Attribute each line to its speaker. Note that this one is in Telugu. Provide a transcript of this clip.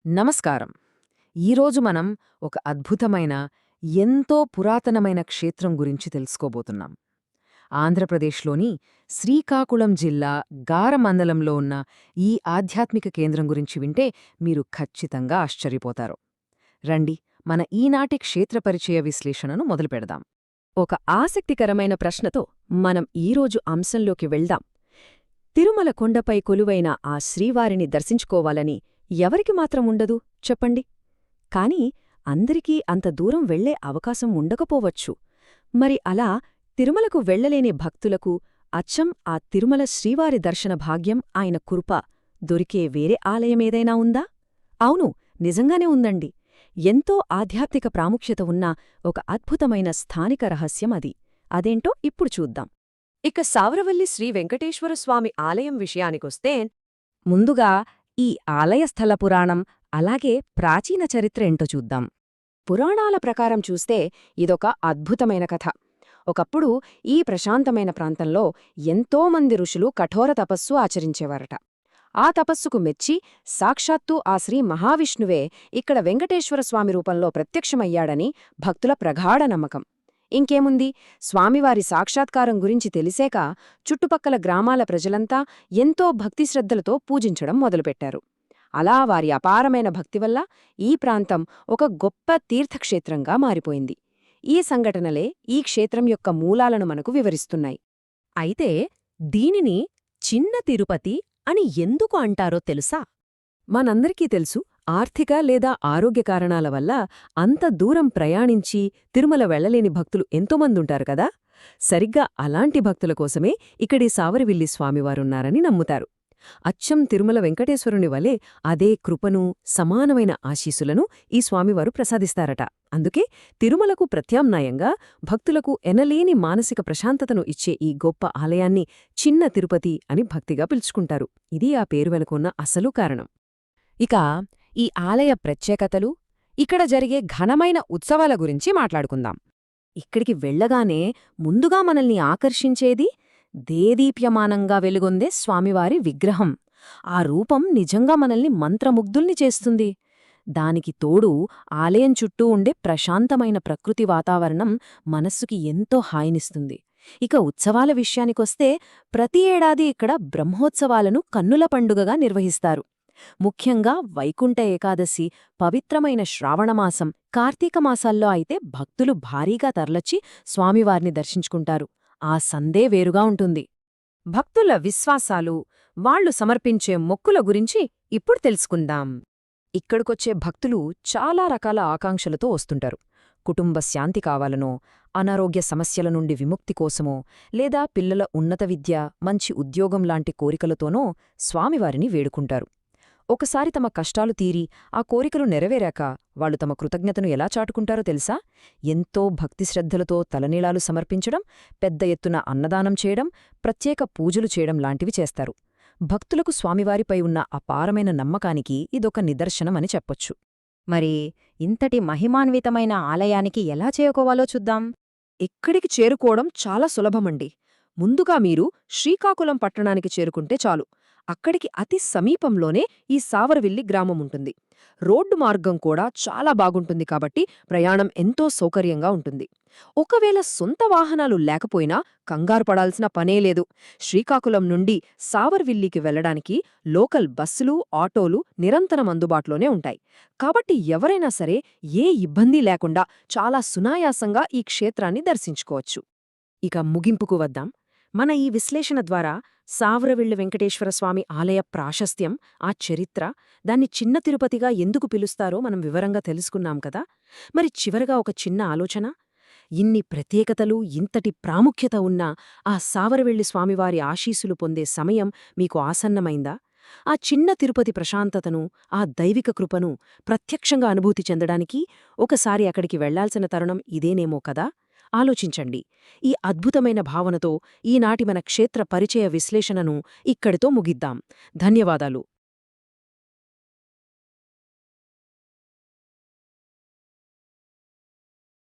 Speaker 1: నమస్కారం. ఈరోజు మనం ఒక అద్భుతమైన, ఎంతో పురాతనమైన క్షేత్రం గురించి తెలుసుకోబోతున్నాం. ఆంధ్రప్రదేశ్లోని శ్రీకాకుళం జిల్లా గార మండలంలో ఉన్న ఈ ఆధ్యాత్మిక కేంద్రం గురించి వింటే మీరు ఖచ్చితంగా ఆశ్చర్యపోతారు. రండి, మన ఈనాటి క్షేత్ర పరిచయ విశ్లేషణను మొదలుపెడదాం.
Speaker 2: ఒక ఆసక్తికరమైన ప్రశ్నతో మనం ఈరోజు అంశంలోకి వెళ్దాం. తిరుమల కొండపై కొలువైన ఆ శ్రీవారిని దర్శించుకోవాలని ఎవరికి మాత్రం ఉండదు చెప్పండి. కాని అందరికీ అంత దూరం వెళ్లే అవకాశం ఉండకపోవచ్చు. మరి అలా తిరుమలకు వెళ్లలేని భక్తులకు అచ్చం ఆ తిరుమల శ్రీవారి దర్శన భాగ్యం, ఆయన కృప దొరికే వేరే ఆలయమేదైనా ఉందా? అవును, నిజంగానే ఉందండి. ఎంతో ఆధ్యాత్మిక ప్రాముఖ్యత ఉన్న ఒక అద్భుతమైన స్థానిక రహస్యం అది. అదేంటో ఇప్పుడు చూద్దాం. ఇక సావరవల్లి శ్రీ వెంకటేశ్వరస్వామి ఆలయం విషయానికొస్తే,
Speaker 1: ముందుగా ఈ ఆలయ స్థల పురాణం, అలాగే ప్రాచీన చరిత్ర ఏంటో చూద్దాం.
Speaker 2: పురాణాల ప్రకారం చూస్తే ఇదొక అద్భుతమైన కథ. ఒకప్పుడు ఈ ప్రశాంతమైన ప్రాంతంలో ఎంతోమంది ఋషులు కఠోర తపస్సు ఆచరించేవారట. ఆ తపస్సుకు మెచ్చి సాక్షాత్తు ఆ శ్రీ మహావిష్ణువే ఇక్కడ వెంకటేశ్వరస్వామి రూపంలో ప్రత్యక్షమయ్యాడని భక్తుల ప్రగాఢ నమ్మకం. ఇంకేముంది, స్వామివారి సాక్షాత్కారం గురించి తెలిసేక చుట్టుపక్కల గ్రామాల ప్రజలంతా ఎంతో భక్తిశ్రద్ధలతో పూజించడం మొదలుపెట్టారు. అలా వారి అపారమైన భక్తి వల్ల ఈ ప్రాంతం ఒక గొప్ప తీర్థక్షేత్రంగా మారిపోయింది. ఈ సంఘటనలే ఈ క్షేత్రం యొక్క మూలాలను మనకు వివరిస్తున్నాయి.
Speaker 1: అయితే దీనిని చిన్న తిరుపతి అని ఎందుకు అంటారో తెలుసా? మనందరికీ తెలుసు, ఆర్థిక లేదా ఆరోగ్య కారణాల వల్ల అంత దూరం ప్రయాణించి తిరుమల వెళ్లలేని భక్తులు ఎంతోమందుంటారు కదా. సరిగ్గా అలాంటి భక్తుల కోసమే ఇక్కడి సావరవిల్లి స్వామివారున్నారని నమ్ముతారు. అచ్చం తిరుమల వెంకటేశ్వరుని వలె అదే కృపను, సమానమైన ఆశీసులను ఈ స్వామివారు ప్రసాదిస్తారట. అందుకే తిరుమలకు ప్రత్యామ్నాయంగా భక్తులకు ఎనలేని మానసిక ప్రశాంతతను ఇచ్చే ఈ గొప్ప ఆలయాన్ని చిన్న తిరుపతి అని భక్తిగా పిలుచుకుంటారు. ఇది ఆ పేరు వెనుకున్న అసలు కారణం. ఇక ఈ ఆలయ ప్రత్యేకతలు, ఇక్కడ జరిగే ఘనమైన ఉత్సవాల గురించి మాట్లాడుకుందాం. ఇక్కడికి వెళ్లగానే ముందుగా మనల్ని ఆకర్షించేది దేదీప్యమానంగా వెలుగొందే స్వామివారి విగ్రహం. ఆ రూపం నిజంగా మనల్ని మంత్రముగ్ధుల్ని చేస్తుంది. దానికి తోడు ఆలయం చుట్టూ ఉండే ప్రశాంతమైన ప్రకృతి వాతావరణం మనస్సుకి ఎంతో హాయినిస్తుంది. ఇక ఉత్సవాల విషయానికొస్తే ప్రతి ఏడాది ఇక్కడ బ్రహ్మోత్సవాలను కన్నుల పండుగగా నిర్వహిస్తారు. ముఖ్యంగా వైకుంఠ ఏకాదశి, పవిత్రమైన శ్రావణమాసం, కార్తీక మాసాల్లో అయితే భక్తులు భారీగా తరలొచ్చి స్వామివారిని దర్శించుకుంటారు. ఆ సందే వేరుగా ఉంటుంది. భక్తుల విశ్వాసాలు, వాళ్లు సమర్పించే మొక్కుల గురించి ఇప్పుడు తెలుసుకుందాం. ఇక్కడికొచ్చే భక్తులు చాలా రకాల ఆకాంక్షలతో వస్తుంటారు. కుటుంబ శాంతి కావాలనో, అనారోగ్య సమస్యల నుండి విముక్తి కోసమో, లేదా పిల్లల ఉన్నత విద్య, మంచి ఉద్యోగం లాంటి కోరికలతోనో స్వామివారిని వేడుకుంటారు. ఒకసారి తమ కష్టాలు తీరి ఆ కోరికలు నెరవేరాక వాళ్లు తమ కృతజ్ఞతను ఎలా చాటుకుంటారో తెలుసా? ఎంతో భక్తిశ్రద్ధలతో తలనీలాలు సమర్పించడం, పెద్ద ఎత్తున అన్నదానం చేయడం, ప్రత్యేక పూజలు చేయడం లాంటివి చేస్తారు. భక్తులకు స్వామివారిపై ఉన్న అపారమైన నమ్మకానికి ఇదొక నిదర్శనమని చెప్పొచ్చు.
Speaker 2: మరి ఇంతటి మహిమాన్వితమైన ఆలయానికి ఎలా చేరుకోవాలో చూద్దాం.
Speaker 1: ఇక్కడికి చేరుకోవడం చాలా సులభమండి. ముందుగా మీరు శ్రీకాకుళం పట్టణానికి చేరుకుంటే చాలు. అక్కడికి అతి సమీపంలోనే ఈ సావరవిల్లి గ్రామముంటుంది. రోడ్డు మార్గం కూడా చాలా బాగుంటుంది కాబట్టి ప్రయాణం ఎంతో సౌకర్యంగా ఉంటుంది. ఒకవేళ సొంత వాహనాలు లేకపోయినా కంగారు పడాల్సిన పనేలేదు. శ్రీకాకుళం నుండి సావర్విల్లికి వెళ్లడానికి లోకల్ బస్సులు, ఆటోలు నిరంతరం అందుబాటులోనే ఉంటాయి. కాబట్టి ఎవరైనా సరే ఏ ఇబ్బంది లేకుండా చాలా సునాయాసంగా ఈ క్షేత్రాన్ని దర్శించుకోవచ్చు. ఇక ముగింపుకు వద్దాం. మన ఈ విశ్లేషణ ద్వారా సావరవిల్లి వెంకటేశ్వరస్వామి ఆలయ ప్రాశస్త్యం, ఆ చరిత్ర, దాన్ని చిన్న తిరుపతిగా ఎందుకు పిలుస్తారో మనం వివరంగా తెలుసుకున్నాం కదా. మరి చివరగా ఒక చిన్న ఆలోచన. ఇన్ని ప్రత్యేకతలు, ఇంతటి ప్రాముఖ్యత ఉన్న ఆ సావరవిల్లి స్వామివారి ఆశీస్సులు పొందే సమయం మీకు ఆసన్నమైందా? ఆ చిన్న తిరుపతి ప్రశాంతతను, ఆ దైవిక కృపను ప్రత్యక్షంగా అనుభూతి చెందడానికి ఒకసారి అక్కడికి వెళ్లాల్సిన తరుణం ఇదేనేమో కదా. ఆలోచించండి. ఈ అద్భుతమైన భావనతో ఈనాటి మన క్షేత్ర పరిచయ విశ్లేషణను ఇక్కడితో ముగిద్దాం. ధన్యవాదాలు.